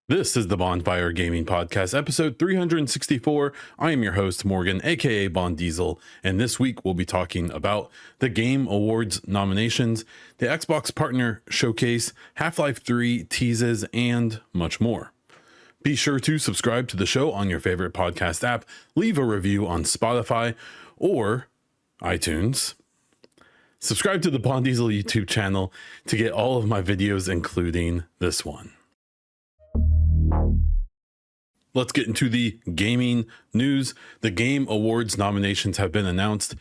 This is the Baunfire Gaming Podcast, episode 364. I am your host, Morgan, aka Bon Diesel, and this week we'll be talking about the Game Awards nominations, the Xbox Partner Showcase, Half-Life 3 teases, and much more. Be sure to subscribe to the show on your favorite podcast app, leave a review on Spotify or iTunes. Subscribe to the Bon Diesel YouTube channel to get all of my videos, including this one. Let's get into the gaming news. The Game Awards nominations have been announced.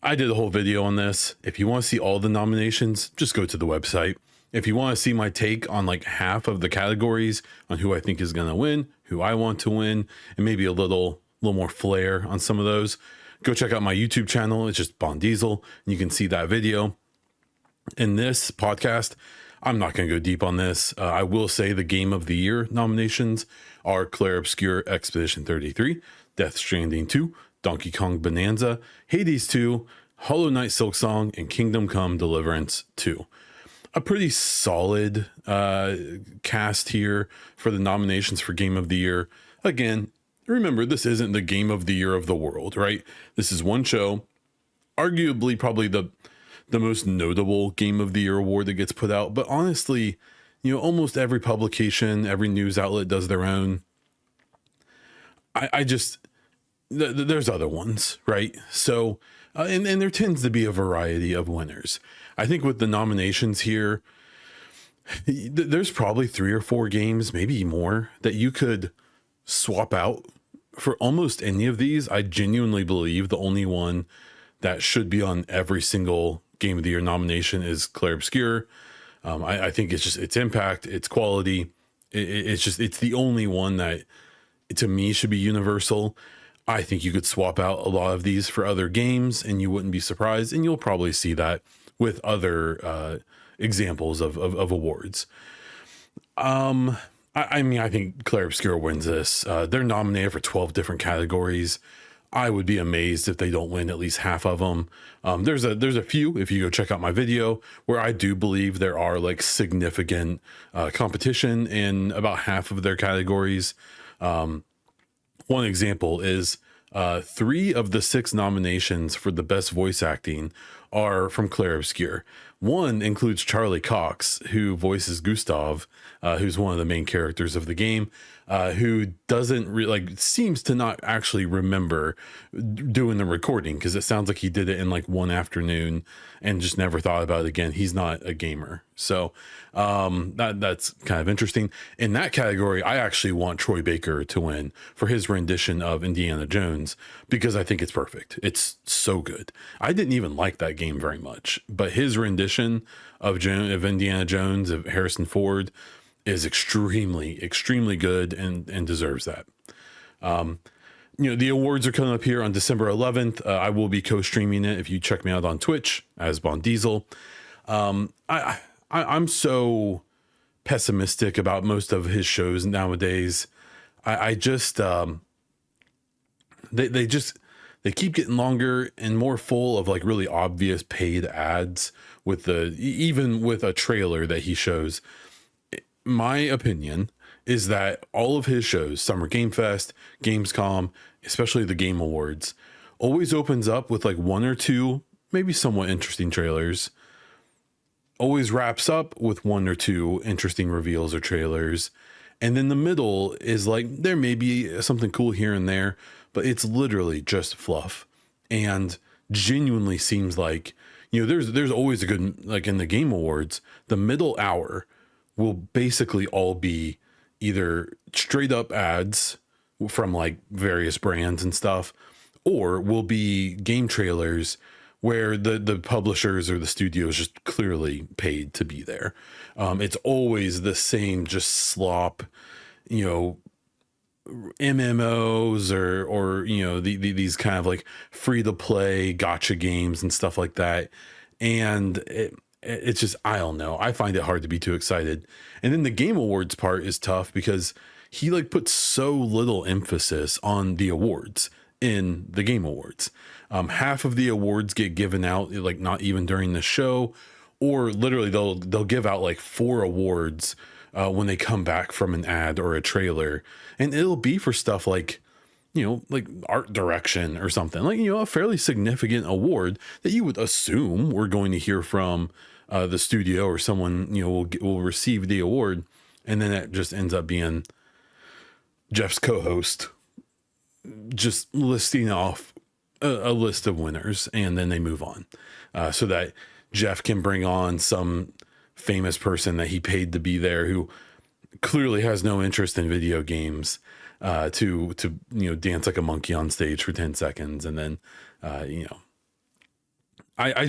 I did a whole video on this. If you want to see all the nominations, just go to the website. If you want to see my take on like half of the categories on who I think is going to win, who I want to win, and maybe a little more flair on some of those, go check out my YouTube channel. It's just Bon Diesel, and you can see that video. In this podcast, I'm not going to go deep on this. I will say the Game of the Year nominations are Clair Obscur Expedition 33, Death Stranding 2, Donkey Kong Bonanza, Hades 2, Hollow Knight Silksong, and Kingdom Come Deliverance 2. A pretty solid cast here for the nominations for Game of the Year. Again, remember, this isn't the Game of the Year of the world, right? This is one show, arguably probably the most notable Game of the Year award that gets put out. But honestly, you know, almost every publication, every news outlet does their own. I just, there's other ones, right? So, and there tends to be a variety of winners. I think with the nominations here, there's probably 3 or 4 games, maybe more, that you could swap out for almost any of these. I genuinely believe the only one that should be on every single Game of the Year nomination is Clair Obscur. I think it's just its impact, its quality. It's the only one that to me should be universal. I think you could swap out a lot of these for other games and you wouldn't be surprised. And you'll probably see that with other examples of awards. I mean, I think Clair Obscur wins this. They're nominated for 12 different categories. I would be amazed if they don't win at least half of them. There's a few, if you go check out my video, where I do believe there are like significant competition in about half of their categories. One example is 3 of the 6 nominations for the best voice acting are from Clair Obscur. One includes Charlie Cox, who voices Gustav, who's one of the main characters of the game, who doesn't seems to not actually remember doing the recording, because it sounds like he did it in like one afternoon and just never thought about it again. He's not a gamer. So that's kind of interesting. In that category, I actually want Troy Baker to win for his rendition of Indiana Jones, because I think it's perfect. It's so good. I didn't even like that game very much, but his rendition of Indiana Jones, of Harrison Ford, is extremely good and deserves that. You know, the awards are coming up here on December 11th. I will be co-streaming it if you check me out on Twitch as Bon Diesel. I'm so pessimistic about most of his shows nowadays. I just they keep getting longer and more full of like really obvious paid ads with even with a trailer that he shows. My opinion is that all of his shows, Summer Game Fest, Gamescom, especially the Game Awards, always opens up with like 1 or 2, maybe somewhat interesting trailers. Always wraps up with 1 or 2 interesting reveals or trailers. And then the middle is like, there may be something cool here and there, but it's literally just fluff. And genuinely seems like, you know, there's always a good, like in the Game Awards, the middle hour will basically all be either straight up ads from like various brands and stuff, or will be game trailers where the publishers or the studios just clearly paid to be there. It's always the same, just slop, you know, MMOs or you know, these kind of like free to play gotcha games and stuff like that. And it's just, I don't know. I find it hard to be too excited. And then the Game Awards part is tough because he like puts so little emphasis on the awards in the Game Awards. Half of the awards get given out like not even during the show, or literally they'll give out like 4 awards when they come back from an ad or a trailer, and it'll be for stuff like, you know, like art direction or something, like, you know, a fairly significant award that you would assume we're going to hear from the studio or someone, you know, will receive the award. And then it just ends up being Jeff's co-host just listing off a list of winners, and then they move on so that Jeff can bring on some famous person that he paid to be there who clearly has no interest in video games to you know, dance like a monkey on stage for 10 seconds. And then you know, I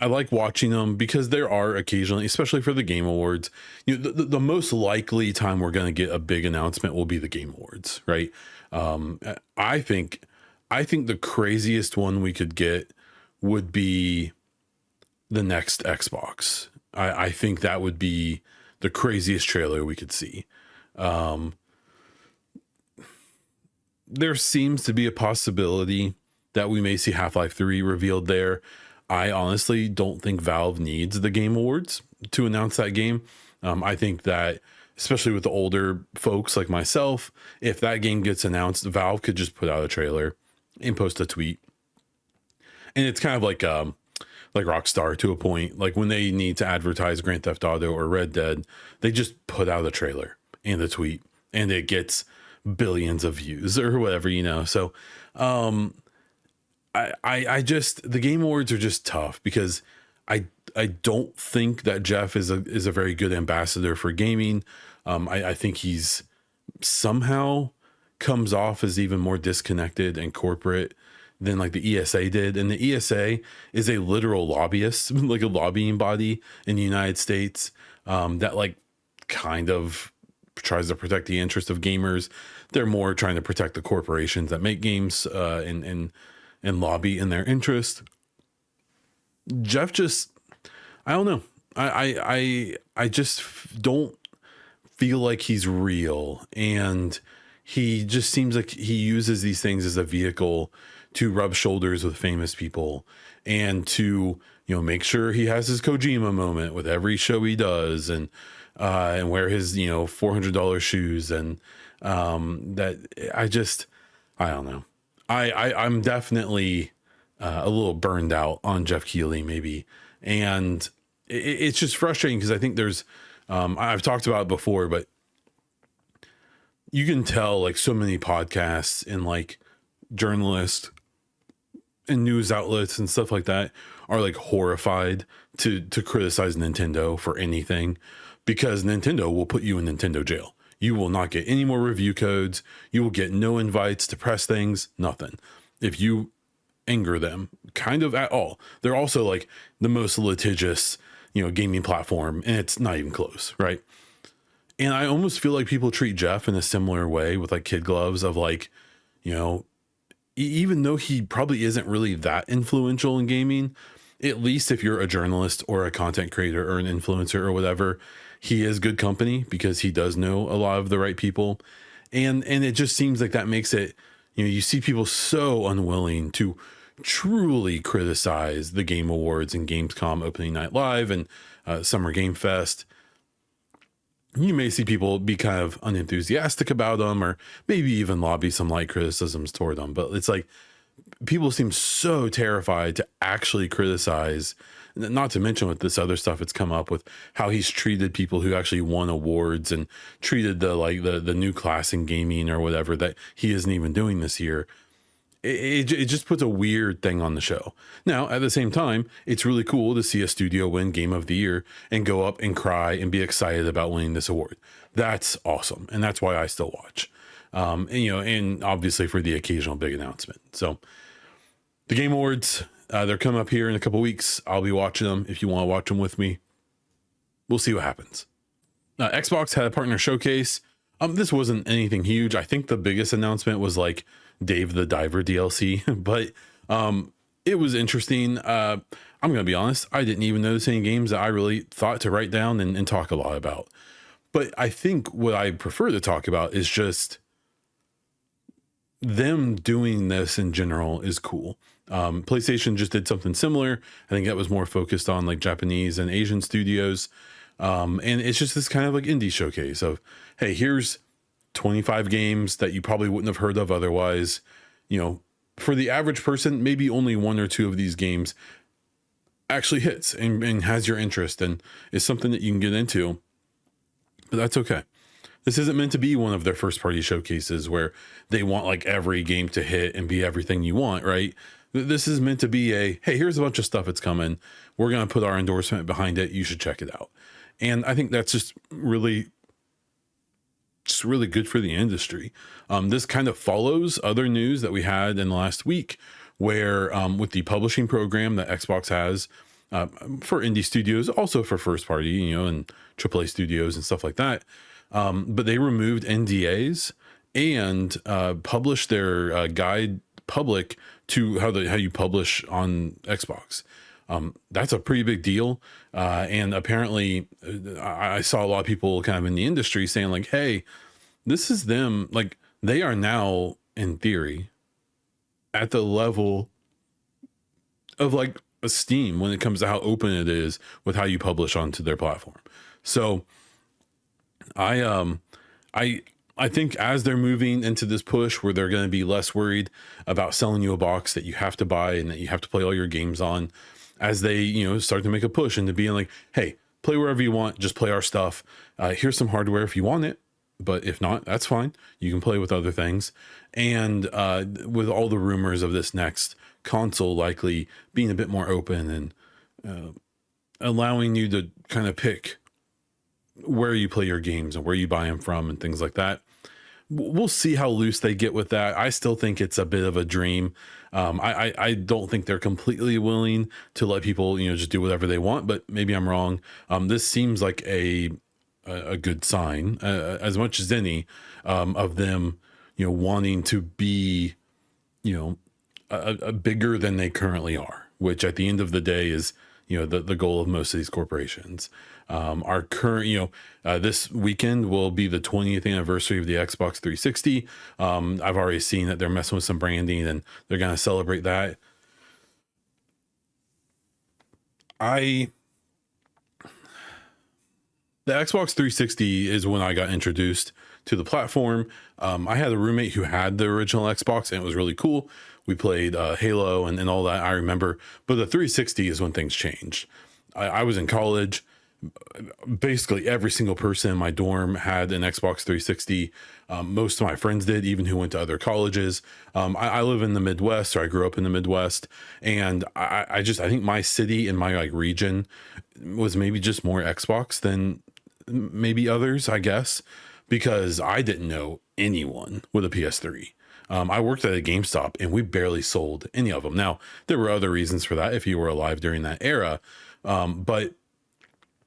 like watching them because there are occasionally, especially for the Game Awards, you know, the most likely time we're going to get a big announcement will be the Game Awards, right? I think the craziest one we could get would be the next Xbox. I think that would be the craziest trailer we could see. There seems to be a possibility that we may see Half-Life 3 revealed there. I honestly don't think Valve needs the Game Awards to announce that game. I think that, especially with the older folks like myself, if that game gets announced, Valve could just put out a trailer and post a tweet. And it's kind of like Rockstar to a point. Like when they need to advertise Grand Theft Auto or Red Dead, they just put out a trailer and a tweet, and it gets billions of views or whatever, you know. So I just, the Game Awards are just tough because I don't think that Jeff is a very good ambassador for gaming. I think he's somehow comes off as even more disconnected and corporate than like the ESA did. And the ESA is a literal lobbyist, like a lobbying body in the United States that like kind of tries to protect the interest of gamers. They're more trying to protect the corporations that make games and lobby in their interest. Jeff just, I don't know. I just don't feel like he's real, and he just seems like he uses these things as a vehicle to rub shoulders with famous people and to, you know, make sure he has his Kojima moment with every show he does, and wear his, you know, $400 shoes, and that I don't know. I'm definitely a little burned out on Jeff Keighley maybe. And it's just frustrating because I think there's, I've talked about it before, but you can tell like so many podcasts and like journalists and news outlets and stuff like that are like horrified to criticize Nintendo for anything, because Nintendo will put you in Nintendo jail. You will not get any more review codes. You will get no invites to press things, nothing. If you anger them kind of at all. They're also like the most litigious, you know, gaming platform, and it's not even close, right? And I almost feel like people treat Jeff in a similar way with like kid gloves of like, you know, even though he probably isn't really that influential in gaming, at least if you're a journalist or a content creator or an influencer or whatever, he is good company because he does know a lot of the right people. And it just seems like that makes it, you know, you see people so unwilling to truly criticize the Game Awards and Gamescom opening night live and Summer Game Fest. You may see people be kind of unenthusiastic about them, or maybe even lobby some light criticisms toward them. But it's like people seem so terrified to actually criticize, not to mention with this other stuff it's come up with how he's treated people who actually won awards and treated the new class in gaming or whatever that he isn't even doing this year. It just puts a weird thing on the show. Now, at the same time, it's really cool to see a studio win Game of the Year and go up and cry and be excited about winning this award. That's awesome. And that's why I still watch. And, you know, and obviously for the occasional big announcement. So the Game Awards, they're coming up here in a couple weeks. I'll be watching them. If you want to watch them with me, we'll see what happens. Xbox had a partner showcase. This wasn't anything huge. I think the biggest announcement was like Dave the Diver DLC, but it was interesting. I'm going to be honest. I didn't even notice any games that I really thought to write down and talk a lot about. But I think what I prefer to talk about is just them doing this in general is cool. PlayStation just did something similar. I think that was more focused on like Japanese and Asian studios. And it's just this kind of like indie showcase of, hey, here's 25 games that you probably wouldn't have heard of otherwise. You know, for the average person, maybe only one or two of these games actually hits and has your interest and is something that you can get into. But that's okay. This isn't meant to be one of their first party showcases where they want like every game to hit and be everything you want, right? This is meant to be a, hey, here's a bunch of stuff that's coming. We're going to put our endorsement behind it. You should check it out. And I think that's just really good for the industry. This kind of follows other news that we had in the last week where with the publishing program that Xbox has for indie studios, also for first party, you know, and AAA studios and stuff like that. But they removed NDAs and published their guide public to how you publish on Xbox. That's a pretty big deal. And apparently I saw a lot of people kind of in the industry saying like, hey, this is them. Like they are now in theory at the level of like a Steam when it comes to how open it is with how you publish onto their platform. So I think as they're moving into this push where they're going to be less worried about selling you a box that you have to buy and that you have to play all your games on, as they, you know, start to make a push into being like, hey, play wherever you want, just play our stuff. Here's some hardware if you want it, but if not, that's fine. You can play with other things. And with all the rumors of this next console likely being a bit more open and allowing you to kind of pick where you play your games and where you buy them from and things like that. We'll see how loose they get with that. I still think it's a bit of a dream. I don't think they're completely willing to let people, you know, just do whatever they want, but maybe I'm wrong. This seems like a good sign, as much as any, of them, you know, wanting to be, you know, a bigger than they currently are, which at the end of the day is, you know, the goal of most of these corporations. Our current, you know, this weekend will be the 20th anniversary of the Xbox 360. I've already seen that they're messing with some branding and they're going to celebrate that. The Xbox 360 is when I got introduced to the platform. I had a roommate who had the original Xbox and it was really cool. We played Halo and all that, I remember. But the 360 is when things changed. I was in college. Basically every single person in my dorm had an Xbox 360. Most of my friends did, even who went to other colleges. I live in the Midwest, or I grew up in the Midwest, and I think my city and my like region was maybe just more Xbox than maybe others, I guess, because I didn't know anyone with a PS3. I worked at a GameStop and we barely sold any of them. Now, there were other reasons for that if you were alive during that era, but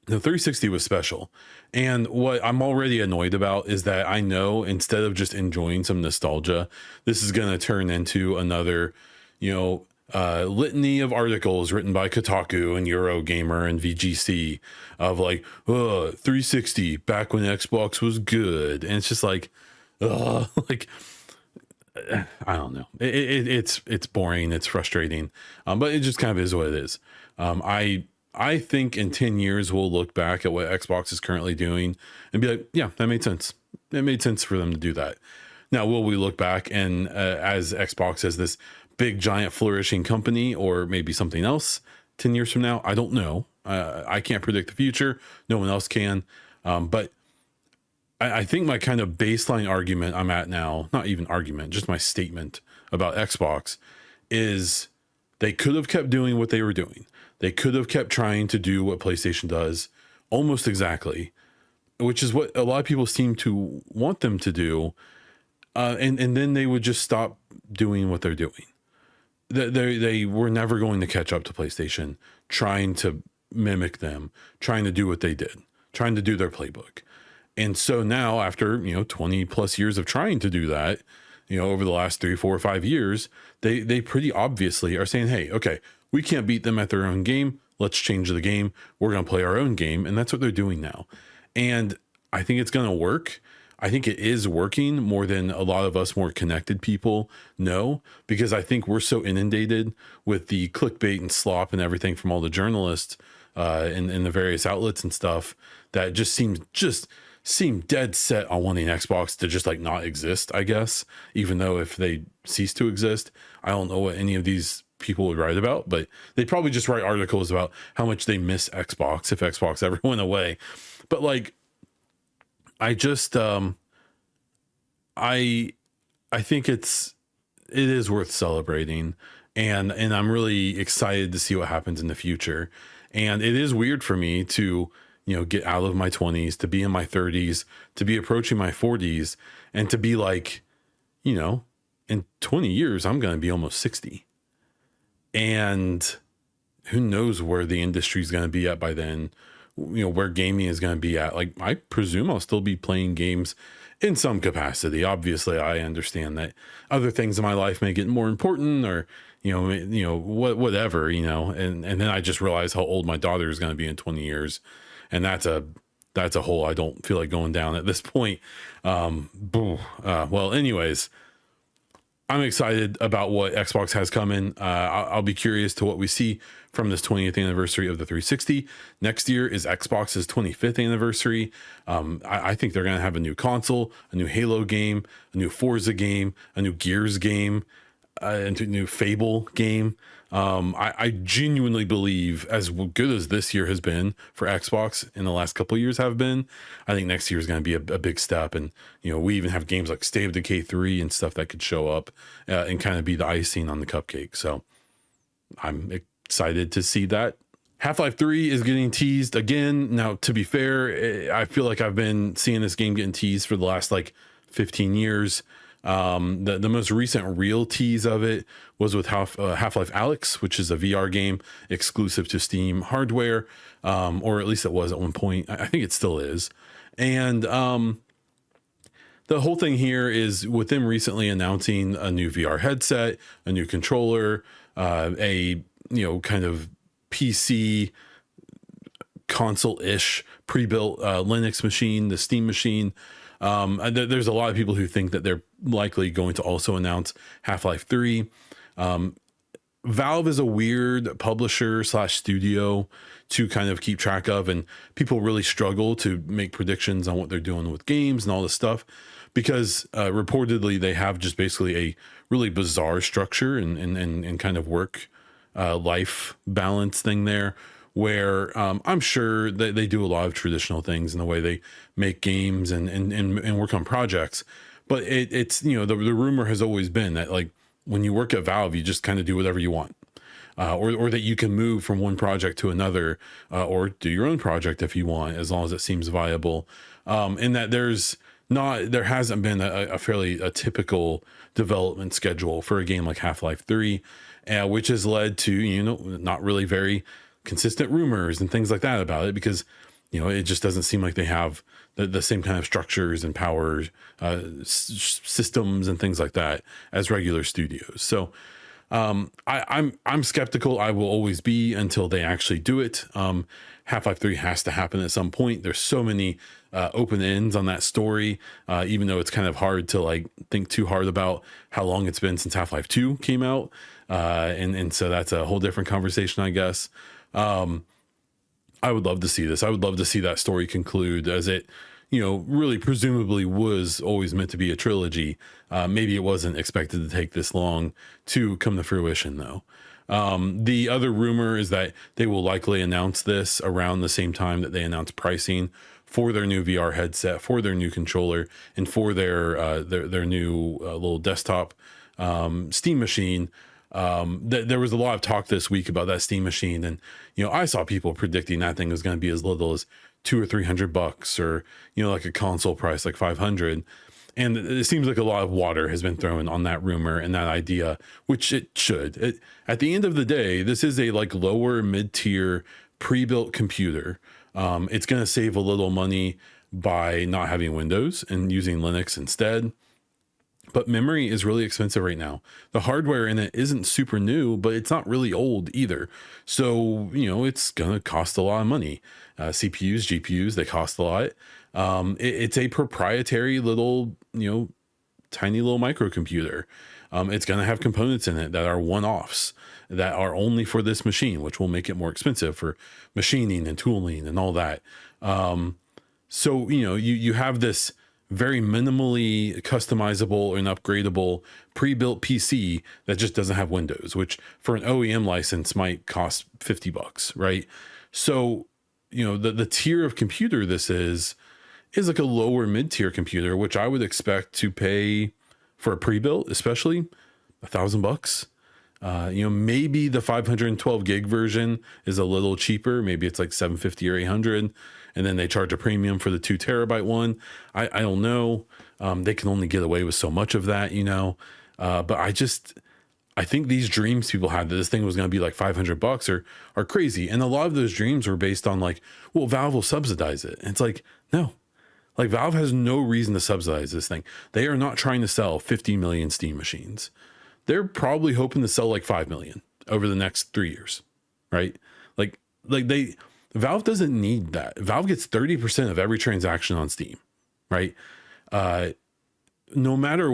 the 360 was special. And what I'm already annoyed about is that I know instead of just enjoying some nostalgia, this is going to turn into another, you know, litany of articles written by Kotaku and Eurogamer and VGC of like, 360 back when Xbox was good. And it's just like, like, I don't know. It's boring. It's frustrating. But it just kind of is what it is. I think in 10 years, we'll look back at what Xbox is currently doing and be like, yeah, that made sense. It made sense for them to do that. Now, will we look back and as Xbox as this big, giant, flourishing company, or maybe something else 10 years from now? I don't know. I can't predict the future. No one else can. But I think my kind of baseline argument I'm at now, not even argument, just my statement about Xbox is they could have kept doing what they were doing. They could have kept trying to do what PlayStation does almost exactly, which is what a lot of people seem to want them to do. And then they would just stop doing what they're doing. They were never going to catch up to PlayStation, trying to mimic them, trying to do what they did, trying to do their playbook. And so now after, 20 plus years of trying to do that, over the last 3, 4, 5 years, they pretty obviously are saying, hey, okay, we can't beat them at their own game. Let's change the game. We're going to play our own game. And that's what they're doing now. And I think it's going to work. I think it is working more than a lot of us more connected people know, because I think we're so inundated with the clickbait and slop and everything from all the journalists in the various outlets and stuff that just seem dead set on wanting Xbox to just like not exist, I guess, even though if they cease to exist, I don't know what any of these people would write about, but they probably just write articles about how much they miss Xbox if Xbox ever went away. But like, I just I think it is worth celebrating, and I'm really excited to see what happens in the future. And it is weird for me to, get out of my 20s, to be in my 30s, to be approaching my 40s, and to be like, in 20 years I'm going to be almost 60. And who knows where the industry is going to be at by then, where gaming is going to be at. Like, I presume I'll still be playing games in some capacity. Obviously, I understand that other things in my life may get more important, or, whatever, and then I just realize how old my daughter is going to be in 20 years. And that's a hole I don't feel like going down at this point. Well, anyways, I'm excited about what Xbox has coming. I'll be curious to what we see from this 20th anniversary of the 360. Next year is Xbox's 25th anniversary. I think they're going to have a new console, a new Halo game, a new Forza game, a new Gears game, and a new Fable game. I genuinely believe, as good as this year has been for Xbox in the last couple of years have been, I think next year is going to be a big step. And, we even have games like State of Decay 3 and stuff that could show up and kind of be the icing on the cupcake. So I'm excited to see that. Half-Life 3 is getting teased again. Now, to be fair, I feel like I've been seeing this game getting teased for the last like 15 years. The most recent real tease of it was with Half-Life Alyx, which is a VR game exclusive to Steam hardware, or at least it was at one point. I think it still is. And the whole thing here is with them recently announcing a new VR headset, a new controller, a kind of PC console-ish pre-built Linux machine, the Steam machine. There's a lot of people who think that they're likely going to also announce Half-Life 3. Valve is a weird publisher / studio to kind of keep track of, and people really struggle to make predictions on what they're doing with games and all this stuff, because reportedly they have just basically a really bizarre structure and kind of work life balance thing there, where I'm sure that they do a lot of traditional things in the way they make games and work on projects. But it's the rumor has always been that, like, when you work at Valve, you just kind of do whatever you want, or that you can move from one project to another, or do your own project if you want, as long as it seems viable. And that there hasn't been a fairly typical development schedule for a game like Half-Life 3, which has led to not really very consistent rumors and things like that about it, because it just doesn't seem like they have the same kind of structures and power systems and things like that as regular studios. So I'm skeptical. I will always be until they actually do it. Half-Life 3 has to happen at some point. There's so many open ends on that story, even though it's kind of hard to like think too hard about how long it's been since Half-Life 2 came out. And so that's a whole different conversation, I guess. I would love to see this. I would love to see that story conclude, as it, really presumably was always meant to be a trilogy. Maybe it wasn't expected to take this long to come to fruition, though. The other rumor is that they will likely announce this around the same time that they announce pricing for their new VR headset, for their new controller, and for their new little desktop Steam machine. There was a lot of talk this week about that Steam machine, and I saw people predicting that thing was going to be as little as $200 or $300, or like a console price like 500. And it seems like a lot of water has been thrown on that rumor and that idea, which it should. At the end of the day, this is a like lower mid-tier pre-built computer. It's going to save a little money by not having Windows and using Linux instead. but memory is really expensive right now. The hardware in it isn't super new, but it's not really old either. So, it's going to cost a lot of money. CPUs, GPUs, they cost a lot. It's a proprietary little, tiny little microcomputer. It's going to have components in it that are one-offs that are only for this machine, which will make it more expensive for machining and tooling and all that. So, you have this very minimally customizable and upgradable pre-built PC that just doesn't have Windows, which for an OEM license might cost $50, right? So, the tier of computer this is like a lower mid-tier computer, which I would expect to pay for a pre-built, especially $1,000. Maybe the 512 gig version is a little cheaper. Maybe it's like 750 or 800. And then they charge a premium for the 2 terabyte one. I don't know. They can only get away with so much of that, but I think these dreams people had that this thing was going to be like $500 are crazy. And a lot of those dreams were based on like, well, Valve will subsidize it. And it's like, no, like Valve has no reason to subsidize this thing. They are not trying to sell 50 million Steam machines. They're probably hoping to sell like 5 million over the next 3 years, right? Valve doesn't need that. Valve gets 30% of every transaction on Steam, right? No matter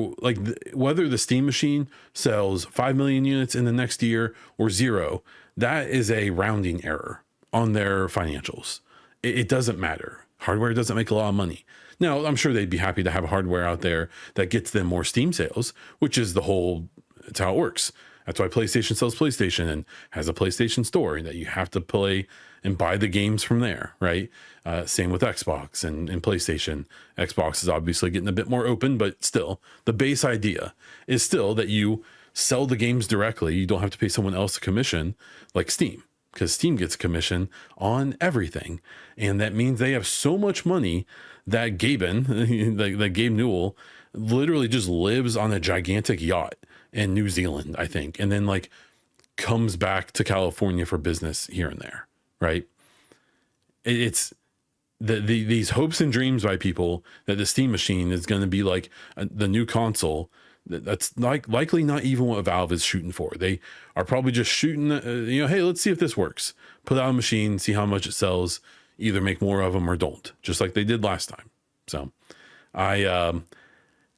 whether the Steam machine sells 5 million units in the next year or 0, that is a rounding error on their financials. It doesn't matter. Hardware doesn't make a lot of money. Now, I'm sure they'd be happy to have hardware out there that gets them more Steam sales, which is it's how it works. That's why PlayStation sells PlayStation and has a PlayStation store that you have to play and buy the games from there, right? Same with Xbox and PlayStation. Xbox is obviously getting a bit more open, but still, the base idea is still that you sell the games directly. You don't have to pay someone else a commission like Steam, because Steam gets a commission on everything. And that means they have so much money that that Gabe Newell literally just lives on a gigantic yacht in New Zealand, I think, and then comes back to California for business here and there, right? It's these hopes and dreams by people that the Steam machine is going to be like the new console. That's likely not even what Valve is shooting for. They are probably just shooting, hey, let's see if this works. Put out a machine, see how much it sells, either make more of them or don't, just like they did last time. So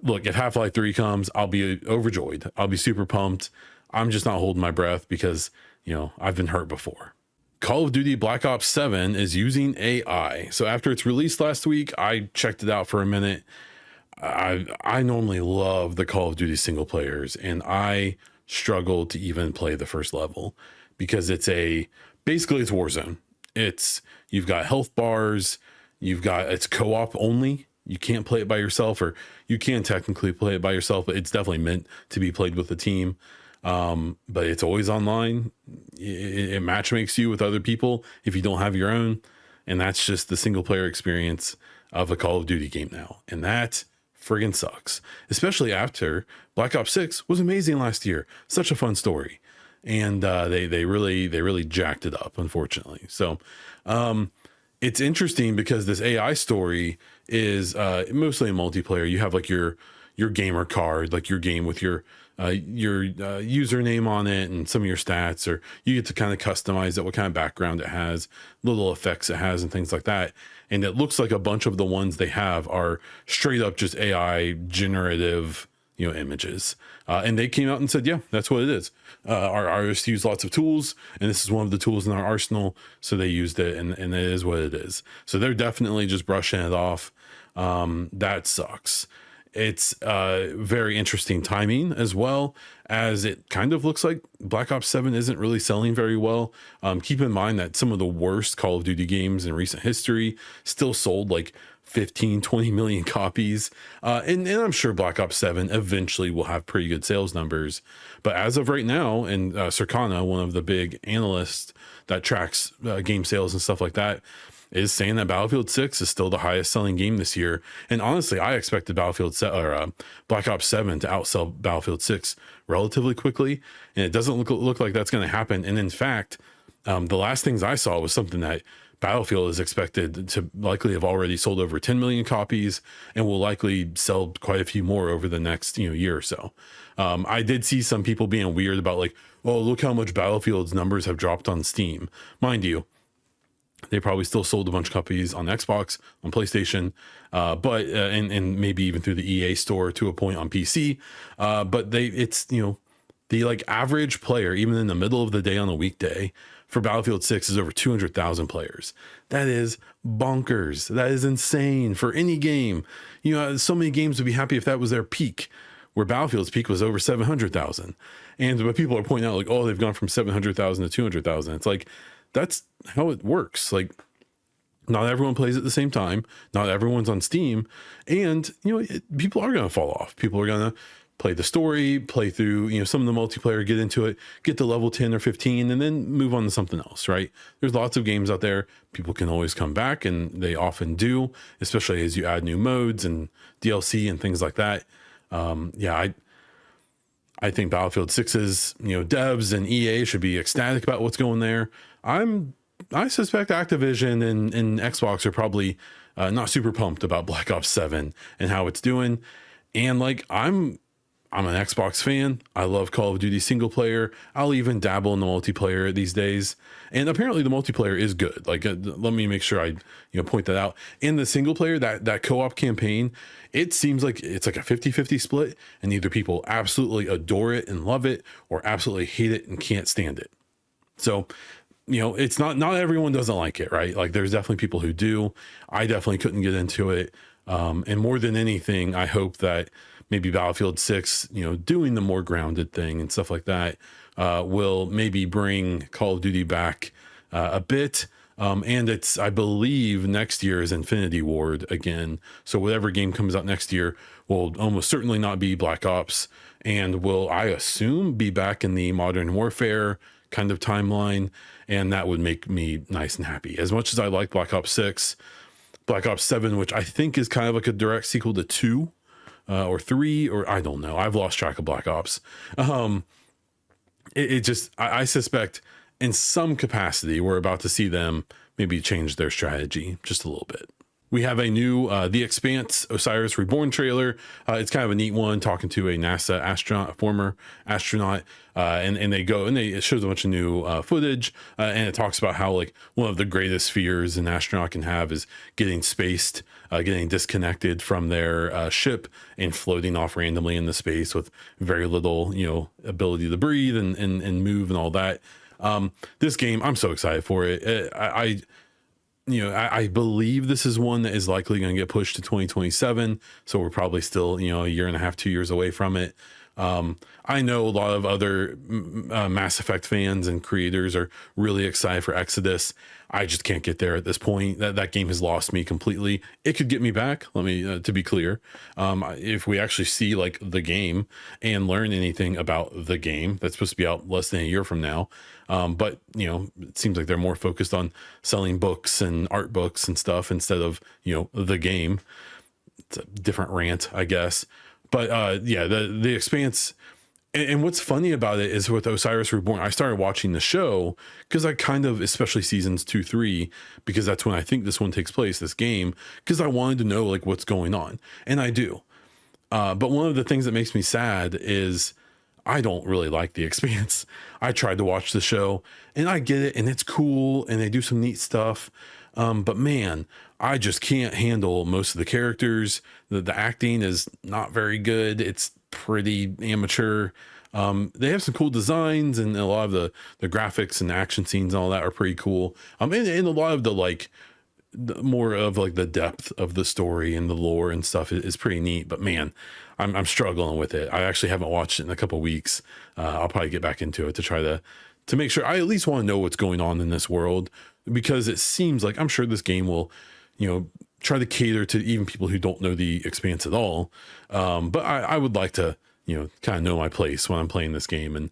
look, if Half-Life 3 comes, I'll be overjoyed. I'll be super pumped. I'm just not holding my breath because, I've been hurt before. Call of Duty Black Ops 7 is using AI. So after it's released last week, I checked it out for a minute. I normally love the Call of Duty single players, and I struggle to even play the first level because basically it's Warzone. You've got health bars, it's co-op only. You can't play it by yourself, or you can technically play it by yourself, but it's definitely meant to be played with a team. But it's always online. It matchmakes you with other people if you don't have your own. And that's just the single player experience of a Call of Duty game now. And that friggin' sucks, especially after Black Ops 6 was amazing last year. Such a fun story. And, they really jacked it up, unfortunately. So, it's interesting because this AI story is mostly a multiplayer. You have your gamer card, like your game with your username on it and some of your stats, or you get to kind of customize it, what kind of background it has, little effects it has and things like that. And it looks like a bunch of the ones they have are straight up just AI generative, images. And they came out and said, yeah, that's what it is. Our artists use lots of tools, and this is one of the tools in our arsenal. So they used it, and it is what it is. So they're definitely just brushing it off. That sucks. It's very interesting timing, as well as it kind of looks like Black Ops 7 isn't really selling very well. Keep in mind that some of the worst Call of Duty games in recent history still sold like 15, 20 million copies. And I'm sure Black Ops 7 eventually will have pretty good sales numbers. But as of right now, and Circana, one of the big analysts that tracks game sales and stuff like that, is saying that Battlefield 6 is still the highest selling game this year. And honestly, I expected Black Ops 7 to outsell Battlefield 6 relatively quickly. And it doesn't look like that's going to happen. And in fact, the last things I saw was something that Battlefield is expected to likely have already sold over 10 million copies and will likely sell quite a few more over the next year or so. I did see some people being weird about like, oh, look how much Battlefield's numbers have dropped on Steam. Mind you, they probably still sold a bunch of copies on Xbox, on PlayStation, but and maybe even through the EA store to a point on PC. But it's the like average player, even in the middle of the day on a weekday, for Battlefield 6 is over 200,000 players. That is bonkers. That is insane for any game. So many games would be happy if that was their peak, where Battlefield's peak was over 700,000. But people are pointing out like, oh, they've gone from 700,000 to 200,000. It's like, that's how it works. Like, not everyone plays at the same time. Not everyone's on Steam. And, people are going to fall off. People are going to play the story, play through, some of the multiplayer, get into it, get to level 10 or 15, and then move on to something else, right? There's lots of games out there. People can always come back, and they often do, especially as you add new modes and DLC and things like that. I think Battlefield 6's, devs and EA should be ecstatic about what's going there. I suspect Activision and Xbox are probably not super pumped about Black Ops 7 and how it's doing. And like, I'm an Xbox fan. I love Call of Duty single player. I'll even dabble in the multiplayer these days. And apparently the multiplayer is good. Like, let me make sure I, point that out. In the single player, that co-op campaign, it seems like it's like a 50-50 split. And either people absolutely adore it and love it, or absolutely hate it and can't stand it. So, it's not everyone doesn't like it, right? Like, there's definitely people who do. I definitely couldn't get into it. And more than anything, I hope that maybe Battlefield 6, doing the more grounded thing and stuff like that, will maybe bring Call of Duty back a bit. And I believe next year is Infinity Ward again. So whatever game comes out next year will almost certainly not be Black Ops, and will, I assume, be back in the Modern Warfare kind of timeline. And that would make me nice and happy. As much as I like Black Ops 6, Black Ops 7, which I think is kind of like a direct sequel to 2 or 3, or I don't know. I've lost track of Black Ops. I suspect in some capacity, we're about to see them maybe change their strategy just a little bit. We have a new The Expanse Osiris Reborn trailer. It's kind of a neat one, talking to a NASA astronaut, a former astronaut, and it shows a bunch of new footage, and it talks about how like one of the greatest fears an astronaut can have is getting spaced, getting disconnected from their ship and floating off randomly in the space with very little, ability to breathe and move and all that. This game, I'm so excited for it. I believe this is one that is likely going to get pushed to 2027. So we're probably still, a year and a half, 2 years away from it. I know a lot of other Mass Effect fans and creators are really excited for Exodus. I just can't get there at this point. That game has lost me completely. It could get me back. Let me, to be clear, if we actually see like the game and learn anything about the game that's supposed to be out less than a year from now. But it seems like they're more focused on selling books and art books and stuff instead of, the game. It's a different rant, I guess. But the Expanse, and what's funny about it is with Osiris Reborn, I started watching the show because I kind of, especially seasons 2, 3, because that's when I think this one takes place, this game, because I wanted to know like what's going on, and I do. But one of the things that makes me sad is I don't really like The Expanse. I tried to watch the show, and I get it, and it's cool, and they do some neat stuff. But man, I just can't handle most of the characters. The acting is not very good. It's pretty amateur. They have some cool designs, and a lot of the graphics and action scenes and all that are pretty cool. And a lot of the more of like the depth of the story and the lore and stuff is pretty neat. But man, I'm struggling with it. I actually haven't watched it in a couple weeks. I'll probably get back into it to try to make sure. I at least want to know what's going on in this world, because it seems like I'm sure this game will, try to cater to even people who don't know The Expanse at all. But I would like to, kind of know my place when I'm playing this game. And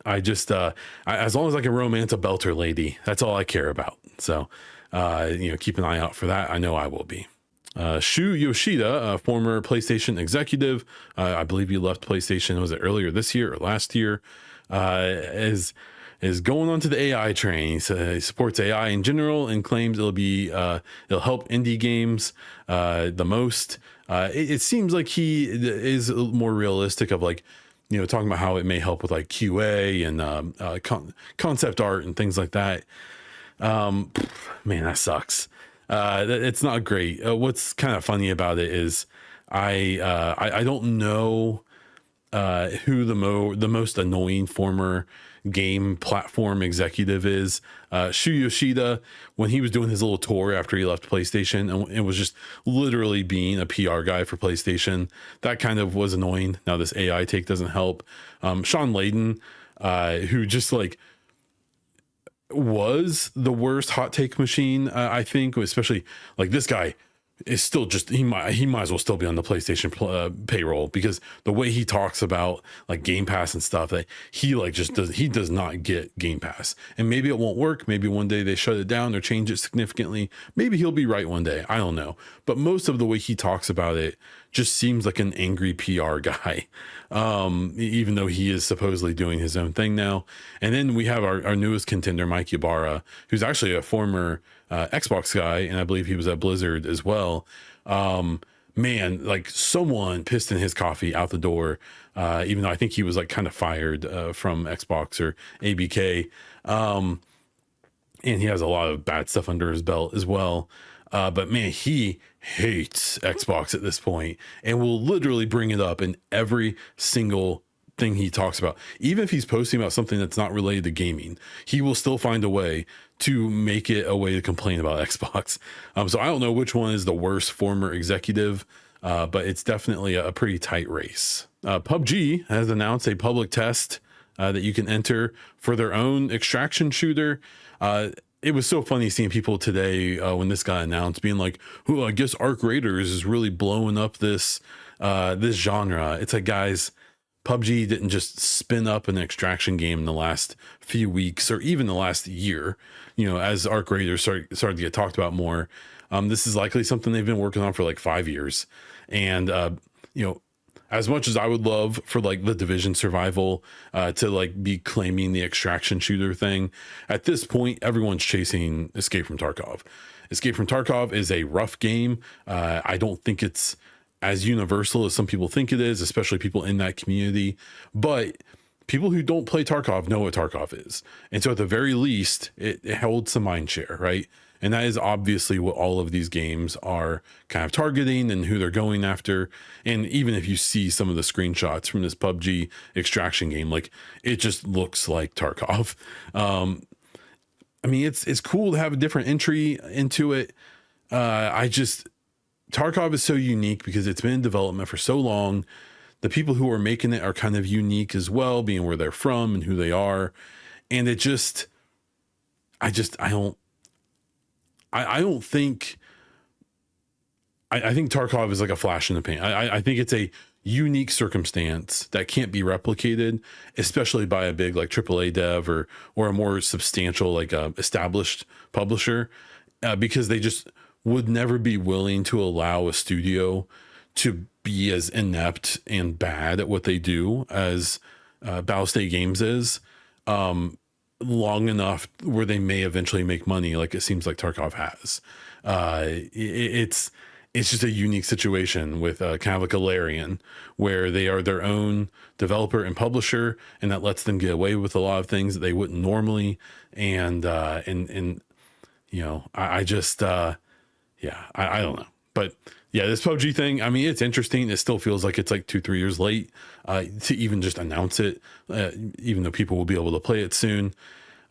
I just, as long as I can romance a belter lady, that's all I care about. So, keep an eye out for that. I know I will be. Shu Yoshida, a former PlayStation executive, I believe he left PlayStation, was it earlier this year or last year, is going onto the AI train. He supports AI in general and claims it'll help indie games the most. It seems like he is more realistic of like, talking about how it may help with like QA and concept art and things like that. Man, that sucks. It's not great. What's kind of funny about it is I don't know who the most annoying former game platform executive is. Shu Yoshida, when he was doing his little tour after he left PlayStation, and it was just literally being a PR guy for PlayStation, that kind of was annoying. Now this AI take doesn't help. Sean Layden, who just like was the worst hot take machine, I think, especially like this guy is still just he might as well still be on the PlayStation payroll, because the way he talks about like Game Pass and stuff, that he like just does not get Game Pass. And maybe it won't work. Maybe one day they shut it down or change it significantly. Maybe he'll be right one day. I don't know. But most of the way he talks about it just seems like an angry PR guy, even though he is supposedly doing his own thing now. And then we have our newest contender, Mike Ybarra, who's actually a former Xbox guy, and I believe he was at Blizzard as well. Man, like someone pissed in his coffee out the door, even though I think he was like kind of fired from Xbox or ABK. And he has a lot of bad stuff under his belt as well. But man, he hates Xbox at this point and will literally bring it up in every single thing he talks about. Even if he's posting about something that's not related to gaming, he will still find a way to make it a way to complain about Xbox. So I don't know which one is the worst former executive, but it's definitely a pretty tight race. PUBG has announced a public test that you can enter for their own extraction shooter. It was so funny seeing people today when this got announced being like, "Oh, I guess Arc Raiders is really blowing up this genre." It's like, guys, PUBG didn't just spin up an extraction game in the last few weeks or even the last year. As Arc Raiders started to get talked about more, this is likely something they've been working on for like 5 years. And as much as I would love for like the Division survival to like be claiming the extraction shooter thing, at this point everyone's chasing Escape from Tarkov. Escape from Tarkov is a rough game. I don't think it's as universal as some people think it is, especially people in that community. But people who don't play Tarkov know what Tarkov is. And so at the very least, it holds some mind share, right? And that is obviously what all of these games are kind of targeting and who they're going after. And even if you see some of the screenshots from this PUBG extraction game, like it just looks like Tarkov. I mean, it's cool to have a different entry into it. Tarkov is so unique because it's been in development for so long. The people who are making it are kind of unique as well, being where they're from and who they are. And I think Tarkov is like a flash in the pan. I think it's a unique circumstance that can't be replicated, especially by a big like AAA dev or a more substantial like established publisher, because they just would never be willing to allow a studio to be as inept and bad at what they do as Battlestate Games is, long enough where they may eventually make money, like it seems like Tarkov has. It's just a unique situation with kind of like a Larian, where they are their own developer and publisher, and that lets them get away with a lot of things that they wouldn't normally. And I don't know. But yeah, this PUBG thing, I mean, it's interesting. It still feels like it's like 2-3 years late to even just announce it, even though people will be able to play it soon.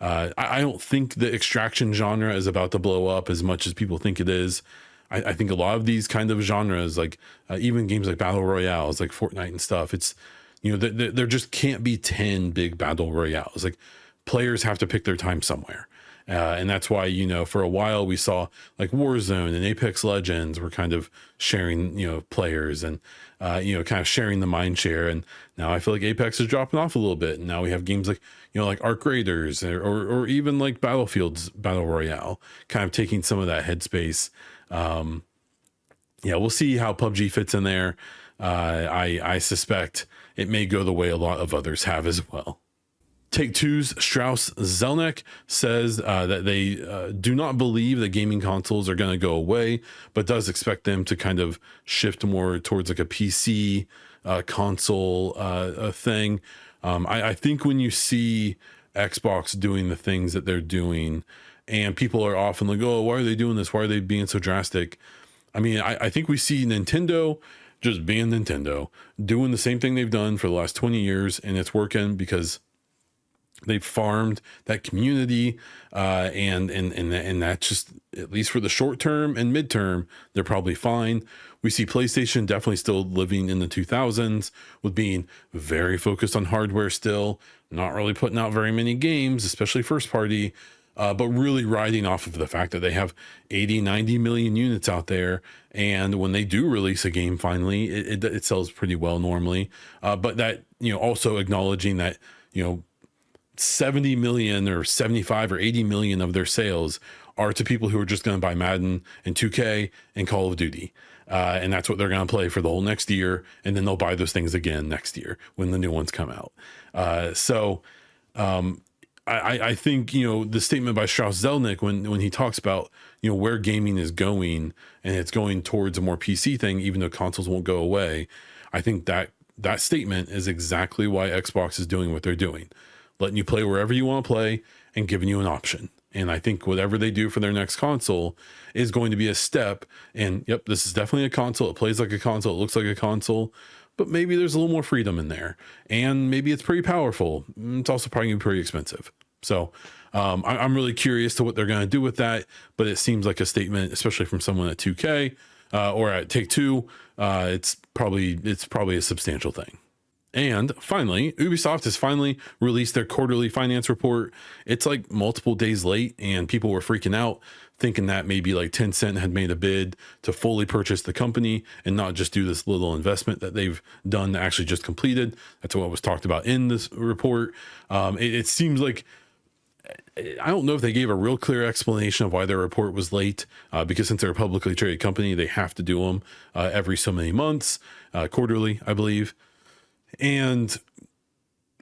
I don't think the extraction genre is about to blow up as much as people think it is. I think a lot of these kind of genres, like even games like Battle Royales, like Fortnite and stuff, it's, there just can't be 10 big Battle Royales. Like players have to pick their time somewhere. And that's why, for a while we saw like Warzone and Apex Legends were kind of sharing, players and, kind of sharing the mind share. And now I feel like Apex is dropping off a little bit. And now we have games like, like Arc Raiders or even like Battlefield's Battle Royale kind of taking some of that headspace. We'll see how PUBG fits in there. I suspect it may go the way a lot of others have as well. Take-Two's Strauss Zelnick says that they do not believe that gaming consoles are going to go away, but does expect them to kind of shift more towards like a PC console thing. I think when you see Xbox doing the things that they're doing, and people are often like, oh, why are they doing this? Why are they being so drastic? I mean, I think we see Nintendo just being Nintendo, doing the same thing they've done for the last 20 years, and it's working because they've farmed that community, and that's just, at least for the short term and midterm, they're probably fine. We see PlayStation definitely still living in the 2000s with being very focused on hardware still, not really putting out very many games, especially first party, but really riding off of the fact that they have 80-90 million units out there. And when they do release a game, finally, it sells pretty well normally. But that, also acknowledging that, 70 million or 75 or 80 million of their sales are to people who are just going to buy Madden and 2K and Call of Duty. And that's what they're going to play for the whole next year. And then they'll buy those things again next year when the new ones come out. I think, the statement by Strauss Zelnick, when he talks about, where gaming is going, and it's going towards a more PC thing, even though consoles won't go away. I think that statement is exactly why Xbox is doing what they're doing, letting you play wherever you want to play and giving you an option. And I think whatever they do for their next console is going to be a step. And yep, this is definitely a console. It plays like a console. It looks like a console, but maybe there's a little more freedom in there, and maybe it's pretty powerful. It's also probably gonna be pretty expensive. So I'm really curious to what they're going to do with that, but it seems like a statement, especially from someone at 2K or at Take-Two. It's probably a substantial thing. And finally, Ubisoft has finally released their quarterly finance report. It's like multiple days late, and people were freaking out, thinking that maybe like Tencent had made a bid to fully purchase the company and not just do this little investment that they've done that actually just completed. That's what was talked about in this report. It seems like, I don't know if they gave a real clear explanation of why their report was late, because since they're a publicly traded company, they have to do them every so many months, quarterly, I believe. And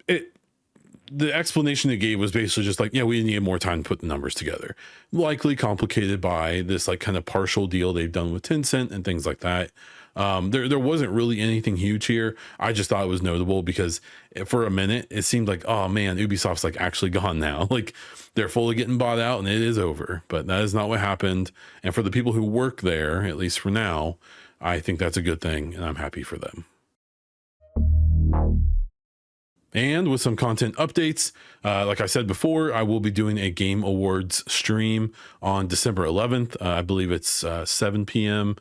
the explanation they gave was basically just like, yeah, we need more time to put the numbers together. Likely complicated by this like kind of partial deal they've done with Tencent and things like that. There wasn't really anything huge here. I just thought it was notable because for a minute it seemed like, oh man, Ubisoft's like actually gone now. Like they're fully getting bought out and it is over, but that is not what happened. And for the people who work there, at least for now, I think that's a good thing, and I'm happy for them. And with some content updates, like I said before, I will be doing a Game Awards stream on December 11th. I believe it's 7 p.m.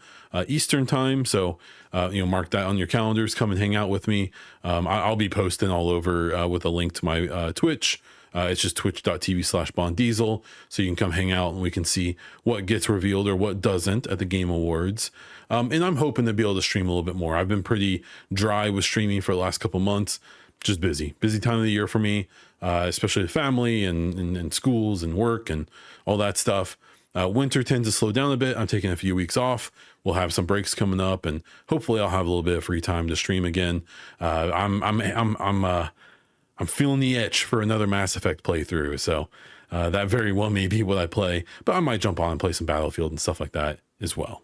Eastern time. So, mark that on your calendars. Come and hang out with me. I'll be posting all over with a link to my Twitch. It's just twitch.tv/BondDiesel. So you can come hang out and we can see what gets revealed or what doesn't at the Game Awards. And I'm hoping to be able to stream a little bit more. I've been pretty dry with streaming for the last couple months. Just busy time of the year for me, especially with family and schools and work and all that stuff. Winter tends to slow down a bit. I'm taking a few weeks off. We'll have some breaks coming up, and hopefully I'll have a little bit of free time to stream again. I'm feeling the itch for another Mass Effect playthrough. So that very well may be what I play, but I might jump on and play some Battlefield and stuff like that as well.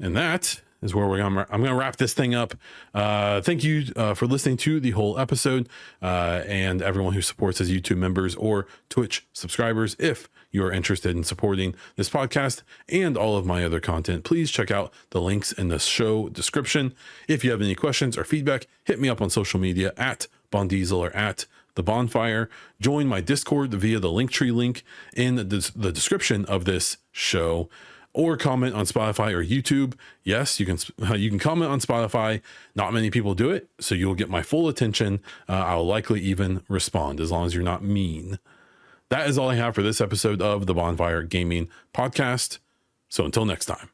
And that is where I'm going to wrap this thing up. Thank you for listening to the whole episode, and everyone who supports as YouTube members or Twitch subscribers. If you are interested in supporting this podcast and all of my other content, please check out the links in the show description. If you have any questions or feedback, hit me up on social media at BondDiesel or at the Baunfire. Join my Discord via the Linktree link in the description of this show, or comment on Spotify or YouTube. Yes, you can comment on Spotify. Not many people do it, so you'll get my full attention. I'll likely even respond as long as you're not mean. That is all I have for this episode of the Baunfire Gaming Podcast. So until next time.